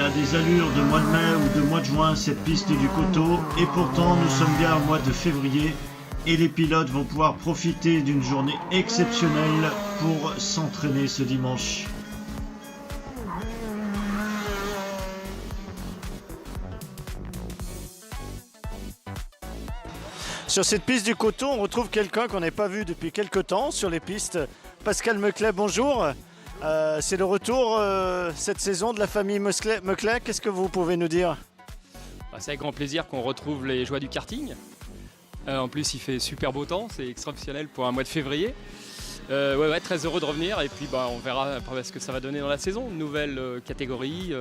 a des allures de mois de mai ou de mois de juin, cette piste du Coteau, et pourtant nous sommes bien au mois de février et les pilotes vont pouvoir profiter d'une journée exceptionnelle pour s'entraîner ce dimanche. Sur cette piste du Coteau, on retrouve quelqu'un qu'on n'a pas vu depuis quelques temps sur les pistes. Pascal Meuclet, bonjour. C'est le retour cette saison de la famille Meuclet. Qu'est-ce que vous pouvez nous dire? C'est avec grand plaisir qu'on retrouve les joies du karting. En plus, il fait super beau temps, c'est exceptionnel pour un mois de février. Très heureux de revenir et puis on verra après ce que ça va donner dans la saison. Une nouvelle catégorie,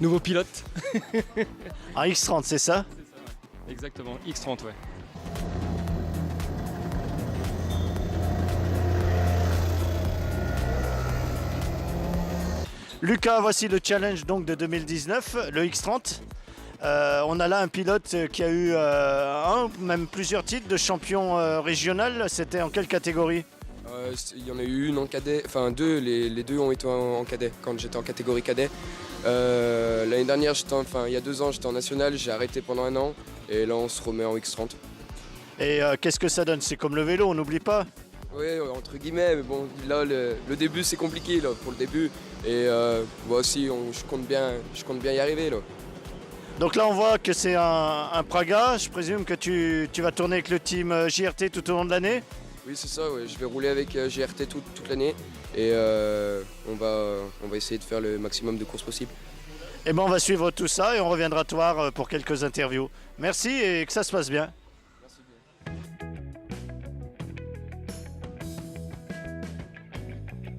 nouveau pilote. Un X30, c'est ça? C'est ça, ouais. Exactement, X30, ouais. Lucas, voici le challenge donc de 2019, le X30. On a là un pilote qui a eu même plusieurs titres de champion régional. C'était en quelle catégorie? Il y en a eu une en cadet, enfin deux, les deux ont été en cadet, quand j'étais en catégorie cadet. L'année dernière, il y a 2 ans, j'étais en national, j'ai arrêté pendant 1 an et là on se remet en X30. Et qu'est-ce que ça donne? C'est comme le vélo, on n'oublie pas? Oui, entre guillemets, mais bon, là le début c'est compliqué là, pour le début et moi aussi je compte bien y arriver là. Donc là on voit que c'est un Praga, je présume que tu vas tourner avec le team JRT tout au long de l'année? Oui c'est ça, ouais. Je vais rouler avec JRT toute l'année et on va essayer de faire le maximum de courses possible. Et on va suivre tout ça et on reviendra te voir pour quelques interviews. Merci et que ça se passe bien. Merci bien.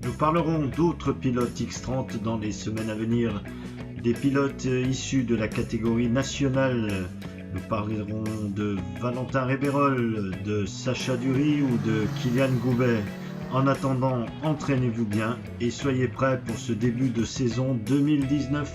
Nous parlerons d'autres pilotes X30 dans les semaines à venir, des pilotes issus de la catégorie nationale. Nous parlerons de Valentin Réberol, de Sacha Dury ou de Kylian Goubet. En attendant, entraînez-vous bien et soyez prêts pour ce début de saison 2019.